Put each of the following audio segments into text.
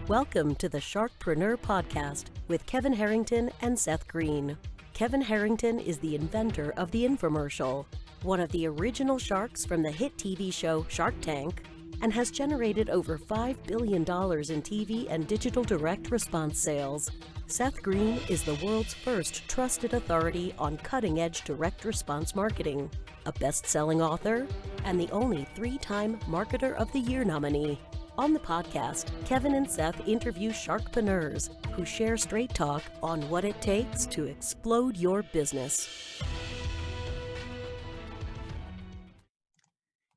Welcome to the Sharkpreneur podcast with Kevin Harrington and Seth Green. Kevin Harrington is the inventor of the infomercial, one of the original sharks from the hit TV show Shark Tank, and has generated over $5 billion in TV and digital direct response sales. Seth Green is the world's first trusted authority on cutting-edge direct response marketing, a best-selling author, and the only 3-time Marketer of the Year nominee. On the podcast, Kevin and Seth interview Sharkpreneurs who share straight talk on what it takes to explode your business.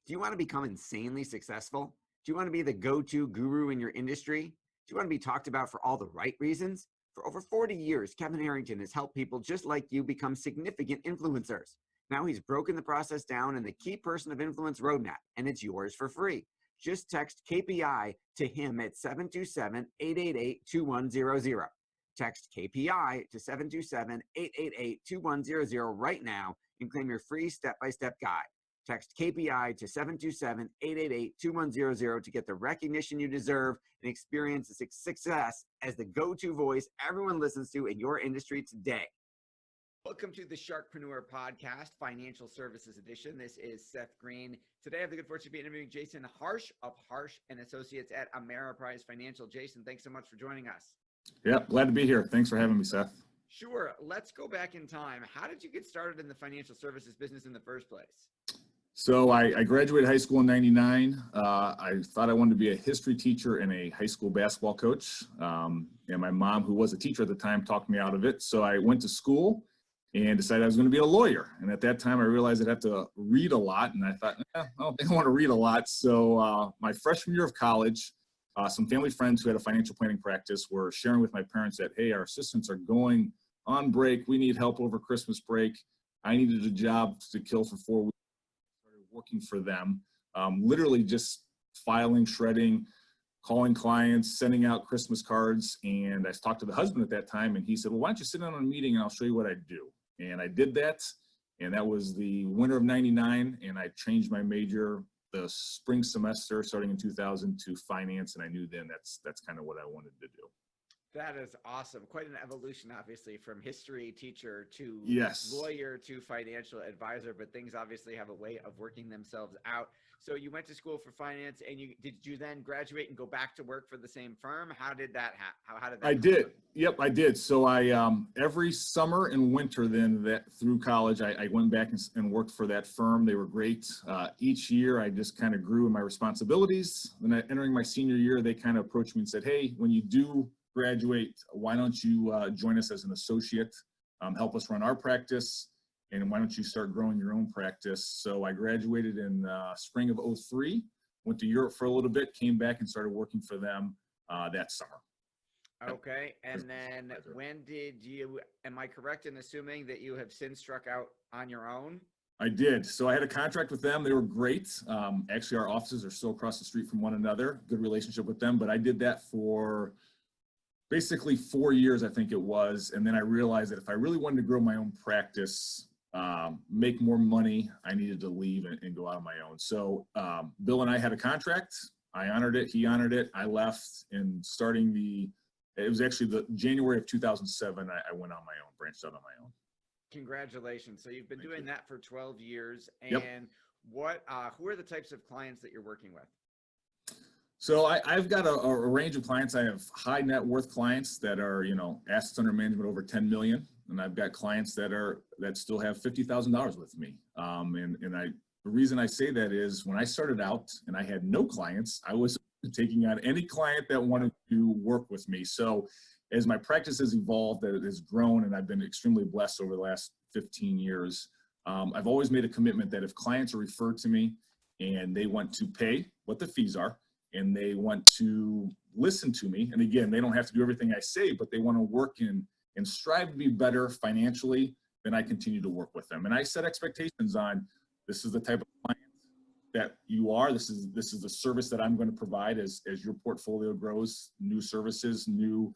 Do you want to become insanely successful? Do you want to be the go-to guru in your industry? Do you want to be talked about for all the right reasons? For over 40 years, Kevin Harrington has helped people just like you become significant influencers. Now he's broken the process down in the Key Person of Influence roadmap, and it's yours for free. Just text KPI to him at 727-888-2100. Text KPI to 727-888-2100 right now and claim your free step-by-step guide. Text KPI to 727-888-2100 to get the recognition you deserve and experience the success as the go-to voice everyone listens to in your industry today. Welcome to the Sharkpreneur Podcast, Financial Services Edition. This is Seth Green. Today I have the good fortune to be interviewing Jason Harsh of Harsh & Associates at Ameriprise Financial. Jason, thanks so much for joining us. Yeah, glad to be here. Thanks for having me, Seth. Sure. Let's go back in time. How did you get started in the financial services business in the first place? So I graduated high school in '99. I thought I wanted to be a history teacher and a high school basketball coach. And my mom, who was a teacher at the time, talked me out of it. So I went to school and decided I was going to be a lawyer. And at that time, I realized I'd have to read a lot. And I thought, I don't think I want to read a lot. So my freshman year of college, some family friends who had a financial planning practice were sharing with my parents that, hey, our assistants are going on break. We need help over Christmas break. I needed a job to kill for 4 weeks. Working for them, literally just filing, shredding, calling clients, sending out Christmas cards. And I talked to the husband at that time, and he said, well, why don't you sit down on a meeting and I'll show you what I do. And I did that. And that was the winter of '99. And I changed my major the spring semester starting in 2000 to finance. And I knew then that's kind of what I wanted to do. That is awesome. Quite an evolution, obviously, from history teacher to lawyer to financial advisor, but things obviously have a way of working themselves out. So you went to school for finance, and did you then graduate and go back to work for the same firm? How did that happen? How did that I did. Yep, I did. So I every summer and winter then through college, I went back and worked for that firm. They were great. Each year, I just kind of grew in my responsibilities. Then entering my senior year, they kind of approached me and said, hey, when you do graduate, why don't you join us as an associate, help us run our practice, and why don't you start growing your own practice? So I graduated in spring of '03, went to Europe for a little bit, came back and started working for them that summer. Okay, and then when did you, am I correct in assuming that you have since struck out on your own? I did. So I had a contract with them. They were great. Actually, our offices are still across the street from one another. Good relationship with them, but I did that for basically 4 years, I think it was. And then I realized that if I really wanted to grow my own practice, make more money, I needed to leave and go out on my own. So Bill and I had a contract. I honored it. He honored it. I left, and it was actually the January of 2007, I went on my own, branched out on my own. Congratulations. So you've been doing that for 12 years. And Yep. Who are the types of clients that you're working with? So I've got a range of clients. I have high net worth clients that are, assets under management over 10 million. And I've got clients that still have $50,000 with me. The reason I say that is when I started out and I had no clients, I was taking on any client that wanted to work with me. So as my practice has evolved, that it has grown, and I've been extremely blessed over the last 15 years, I've always made a commitment that if clients are referred to me and they want to pay what the fees are, and they want to listen to me, and again, they don't have to do everything I say, but they want to work and strive to be better financially, then I continue to work with them. And I set expectations on, this is the type of client that you are. This is the service that I'm going to provide as your portfolio grows, new services, new,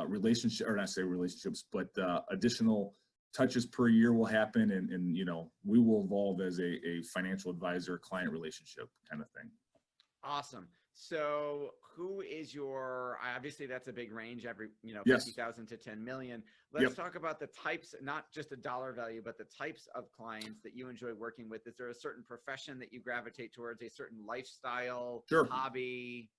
relationship, or not say relationships, but additional touches per year will happen, and we will evolve as a financial advisor client relationship kind of thing. Awesome. So who is your, obviously that's a big range, every, Yes. 50,000 to 10 million. Let's Yep. talk about the types, not just a dollar value, but the types of clients that you enjoy working with. Is there a certain profession that you gravitate towards, a certain lifestyle, Sure. hobby?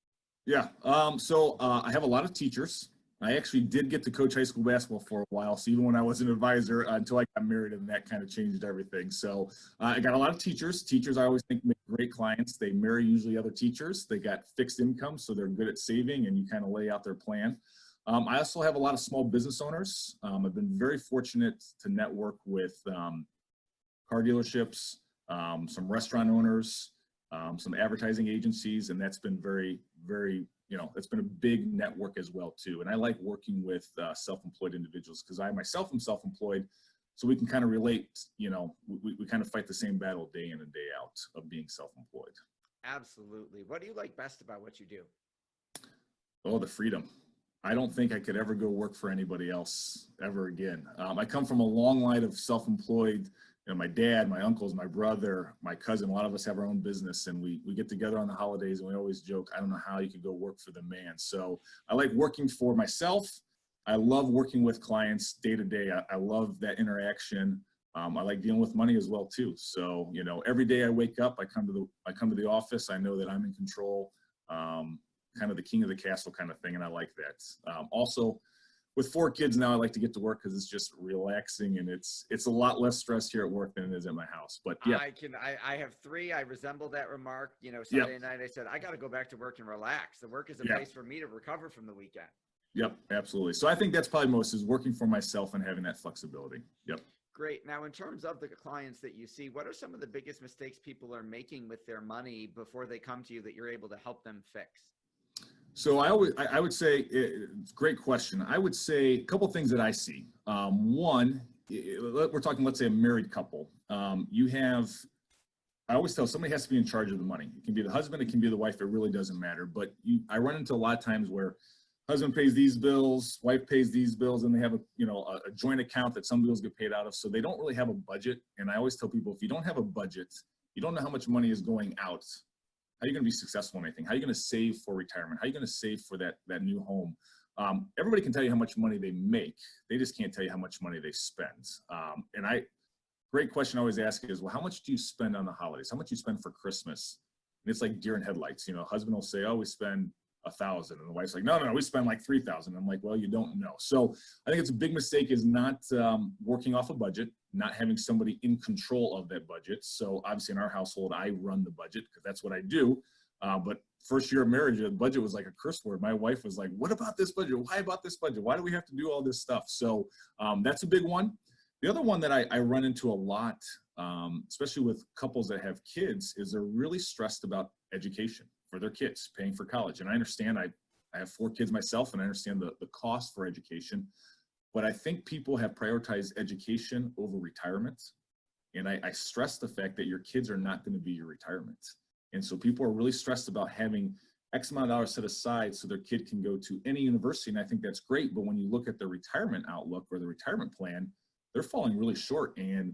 Yeah. I have a lot of teachers. I actually did get to coach high school basketball for a while. So even when I was an advisor, until I got married, and that kind of changed everything. So I got a lot of teachers. Teachers, I always think, make great clients. They marry usually other teachers. They got fixed income, so they're good at saving, and you kind of lay out their plan. I also have a lot of small business owners. I've been very fortunate to network with car dealerships, some restaurant owners, some advertising agencies, and that's been very, very, it's been a big network as well too. And I like working with self-employed individuals because I myself am self-employed, so we can kind of relate. We kind of fight the same battle day in and day out of being self-employed. Absolutely. What do you like best about what you do? Oh, the freedom. I don't think I could ever go work for anybody else ever again. I come from a long line of self-employed. My dad, my uncles, my brother, my cousin, a lot of us have our own business, and we get together on the holidays, and we always joke, I don't know how you could go work for the man. So I like working for myself. I love working with clients day to day. I love that interaction. I like dealing with money as well too. So, every day I wake up, I come to the office. I know that I'm in control, kind of the king of the castle kind of thing. And I like that. Also, with 4 kids now, I like to get to work because it's just relaxing, and it's a lot less stress here at work than it is at my house. But yeah, I have 3. I resemble that remark. Sunday night I said, I got to go back to work and relax. The work is a place for me to recover from the weekend. Yep, absolutely. So I think that's probably most, is working for myself and having that flexibility. Yep. Great. Now, in terms of the clients that you see, what are some of the biggest mistakes people are making with their money before they come to you that you're able to help them fix? So I would say, it's a great question. I would say a couple things that I see. One, we're talking, let's say, a married couple. I always tell somebody has to be in charge of the money. It can be the husband, it can be the wife. It really doesn't matter. But I run into a lot of times where husband pays these bills, wife pays these bills, and they have a joint account that some bills get paid out of. So they don't really have a budget. And I always tell people, if you don't have a budget, you don't know how much money is going out. How are you going to be successful in anything? How are you going to save for retirement? How are you going to save for that new home? Everybody can tell you how much money they make. They just can't tell you how much money they spend. Great question I always ask is, well, how much do you spend on the holidays? How much do you spend for Christmas? And it's like deer in headlights. Husband will say, oh, we spend 1,000. And the wife's like, no, we spend like 3,000. I'm like, well, you don't know. So I think it's a big mistake is not working off a budget, not having somebody in control of that budget. So obviously in our household, I run the budget because that's what I do. But first year of marriage, the budget was like a curse word. My wife was like, what about this budget? Why about this budget? Why do we have to do all this stuff? So that's a big one. The other one that I run into a lot, especially with couples that have kids, is they're really stressed about education for their kids, paying for college. And I understand, I have 4 kids myself, and I understand the cost for education. But I think people have prioritized education over retirement. And I stress the fact that your kids are not going to be your retirement. And so people are really stressed about having X amount of dollars set aside so their kid can go to any university. And I think that's great. But when you look at the retirement outlook or the retirement plan, they're falling really short. And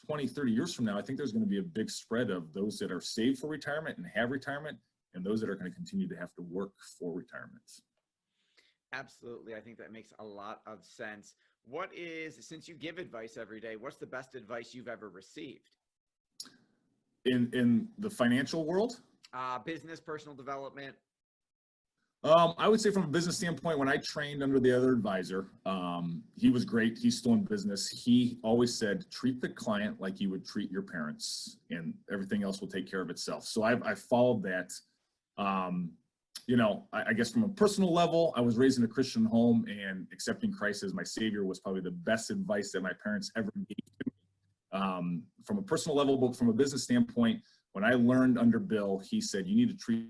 20, 30 years from now, I think there's going to be a big spread of those that are saved for retirement and have retirement, and those that are going to continue to have to work for retirement. Absolutely. I think that makes a lot of sense. Since you give advice every day, what's the best advice you've ever received? In the financial world? Business, personal development. I would say from a business standpoint, when I trained under the other advisor, he was great. He's still in business. He always said, treat the client like you would treat your parents, and everything else will take care of itself. So I've followed that. I guess from a personal level, I was raised in a Christian home, and accepting Christ as my savior was probably the best advice that my parents ever gave to me. From a personal level, but from a business standpoint, when I learned under Bill, he said, you need to treat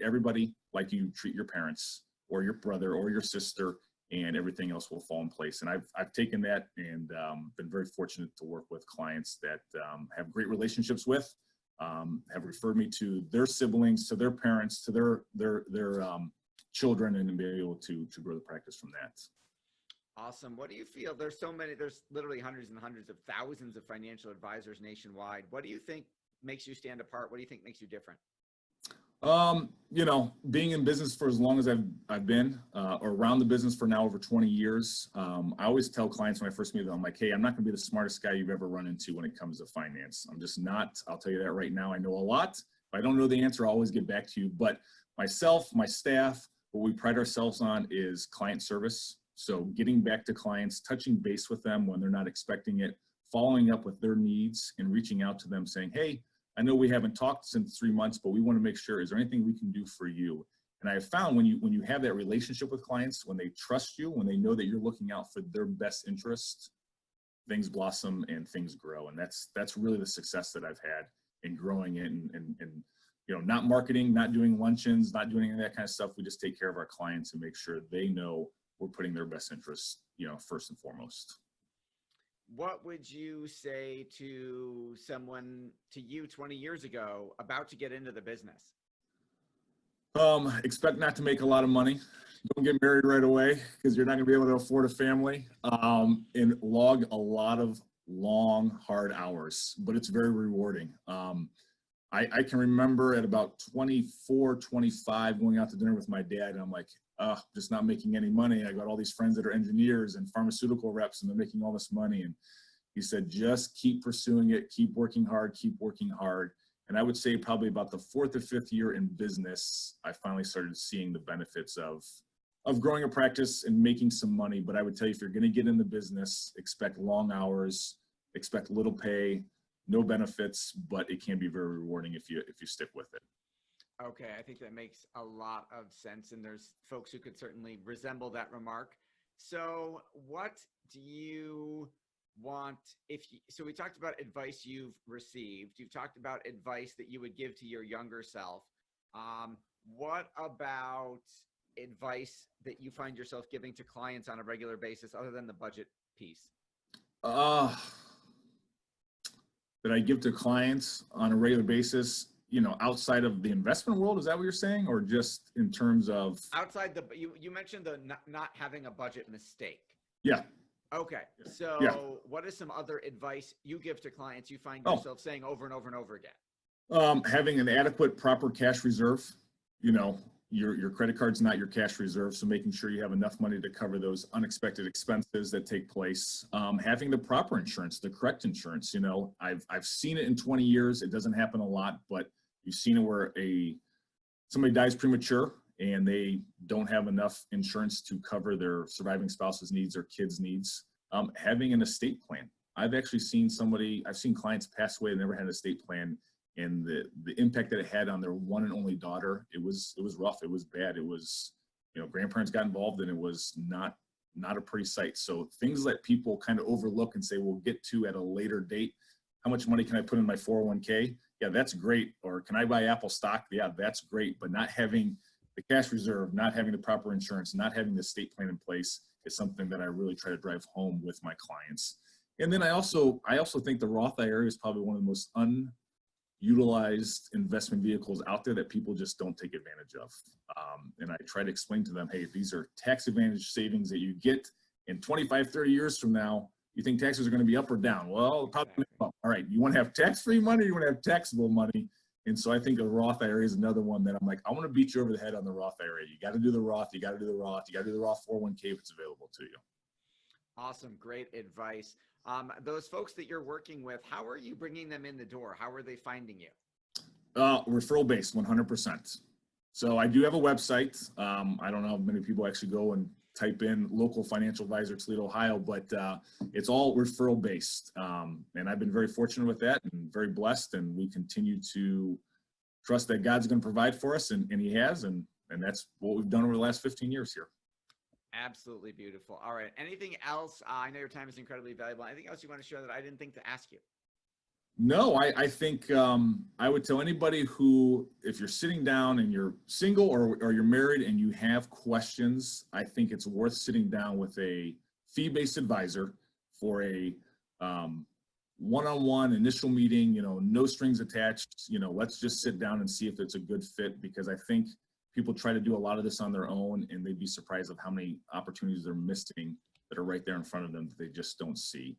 everybody like you treat your parents or your brother or your sister, and everything else will fall in place. And I've taken that and been very fortunate to work with clients that have great relationships with, have referred me to their siblings, to their parents, to their children, and be able to grow the practice from that. Awesome. What do you feel? There's literally hundreds and hundreds of thousands of financial advisors nationwide. What do you think makes you stand apart? What do you think makes you different? You know, being in business for as long as I've been, or around the business for now over 20 years, I always tell clients when I first meet them, I'm like, hey, I'm not gonna be the smartest guy you've ever run into when it comes to finance. I'm just not. I'll tell you that right now. I know a lot. If I don't know the answer, I'll always get back to you. But myself, my staff, what we pride ourselves on is client service. So getting back to clients, touching base with them when they're not expecting it, following up with their needs and reaching out to them saying, hey, I know we haven't talked since 3 months, but we want to make sure, is there anything we can do for you? And I have found when you have that relationship with clients, when they trust you, when they know that you're looking out for their best interest, things blossom and things grow. And that's really the success that I've had in growing it and you know, not marketing, not doing luncheons, not doing any of that kind of stuff. We just take care of our clients and make sure they know we're putting their best interests, you know, first and foremost. What would you say to someone, to you 20 years ago, about to get into the business? Expect not to make a lot of money. Don't get married right away because you're not going to be able to afford a family. And log a lot of long, hard hours, but it's very rewarding. I can remember at about 24, 25, going out to dinner with my dad, and I'm like, just not making any money. I got all these friends that are engineers and pharmaceutical reps, and they're making all this money. And he said, just keep pursuing it, keep working hard, keep working hard. And I would say probably about the 4th or 5th year in business, I finally started seeing the benefits of growing a practice and making some money. But I would tell you, if you're going to get in the business, expect long hours, expect little pay, no benefits, but it can be very rewarding if you stick with it. Okay, I think that makes a lot of sense, and there's folks who could certainly resemble that remark. So what do you want, so we talked about advice you've received. You've talked about advice that you would give to your younger self. What about advice that you find yourself giving to clients on a regular basis other than the budget piece? That I give to clients on a regular basis, you know, outside of the investment world, is that what you're saying? Or just in terms of? Outside you mentioned the not having a budget mistake. Yeah. Okay. So yeah. What is some other advice you give to clients you find yourself saying over and over and over again? Having an adequate, proper cash reserve. You know, your credit card's not your cash reserve, so making sure you have enough money to cover those unexpected expenses that take place. Having the proper insurance, the correct insurance. You know, I've seen it in 20 years. It doesn't happen a lot, but you've seen it where somebody dies premature and they don't have enough insurance to cover their surviving spouse's needs or kids' needs. Having an estate plan. I've seen clients pass away that never had an estate plan, and the impact that it had on their one and only daughter, it was rough. It was bad. It was, you know, grandparents got involved, and it was not a pretty sight. So things that people kind of overlook and say, we'll get to at a later date. How much money can I put in my 401k? Yeah, that's great. Or can I buy Apple stock? Yeah, that's great. But not having the cash reserve, not having the proper insurance, not having the estate plan in place is something that I really try to drive home with my clients. And then I also think the Roth IRA is probably one of the most utilized investment vehicles out there that people just don't take advantage of. And I try to explain to them, hey, these are tax advantage savings that you get in 25, 30 years from now. You think taxes are going to be up or down? Well, probably up. All right, you want to have tax-free money, or you want to have taxable money? And so I think a Roth IRA is another one that I'm like, I want to beat you over the head on the Roth IRA. You got to do the Roth, you got to do the Roth, you got to do the Roth 401k if it's available to you. Awesome. Great advice. Those folks that you're working with, how are you bringing them in the door? How are they finding you? Referral based, 100%. So I do have a website. I don't know how many people actually go and type in local financial advisor, Toledo, Ohio, but it's all referral based. And I've been very fortunate with that and very blessed. And we continue to trust that God's going to provide for us, and he has. And that's what we've done over the last 15 years here. Absolutely beautiful. All right. Anything else? I know your time is incredibly valuable. Anything else you want to share that I didn't think to ask you? No, I think I would tell anybody who, if you're sitting down and you're single or you're married and you have questions, I think it's worth sitting down with a fee-based advisor for a one-on-one initial meeting, you know, no strings attached. You know, let's just sit down and see if it's a good fit, because I think people try to do a lot of this on their own, and they'd be surprised of how many opportunities they're missing that are right there in front of them that they just don't see.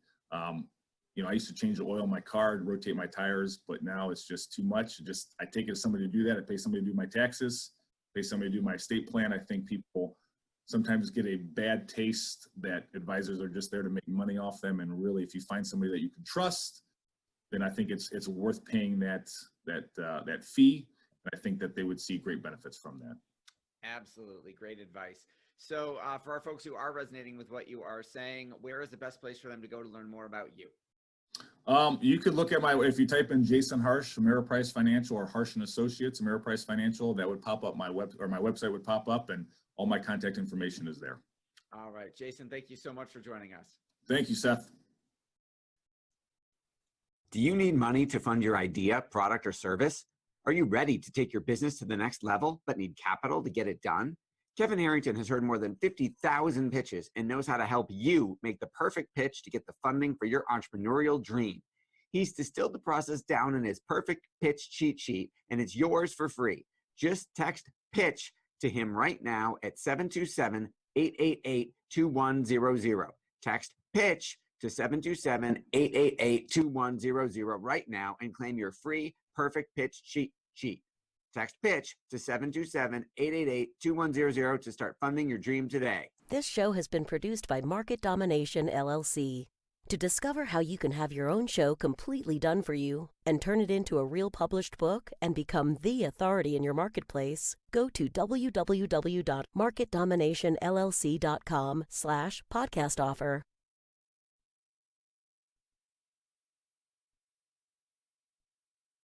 I used to change the oil in my car, rotate my tires, but now it's just too much. I take it to somebody to do that. I pay somebody to do my taxes, pay somebody to do my estate plan. I think people sometimes get a bad taste that advisors are just there to make money off them. And really, if you find somebody that you can trust, then I think it's worth paying that fee. And I think that they would see great benefits from that. Absolutely. Great advice. So for our folks who are resonating with what you are saying, where is the best place for them to go to learn more about you? You could look at if you type in Jason Harsh, Ameriprise Financial, or Harsh and Associates, Ameriprise Financial, that would pop up. My website would pop up, and all my contact information is there. All right, Jason, thank you so much for joining us. Thank you, Seth. Do you need money to fund your idea, product, or service? Are you ready to take your business to the next level, but need capital to get it done? Kevin Harrington has heard more than 50,000 pitches and knows how to help you make the perfect pitch to get the funding for your entrepreneurial dream. He's distilled the process down in his perfect pitch cheat sheet, and it's yours for free. Just text PITCH to him right now at 727-888-2100. Text PITCH to 727-888-2100 right now and claim your free perfect pitch cheat sheet. Text PITCH to 727-888-2100 to start funding your dream today. This show has been produced by Market Domination, LLC. To discover how you can have your own show completely done for you and turn it into a real published book and become the authority in your marketplace, go to www.marketdominationllc.com/podcast offer.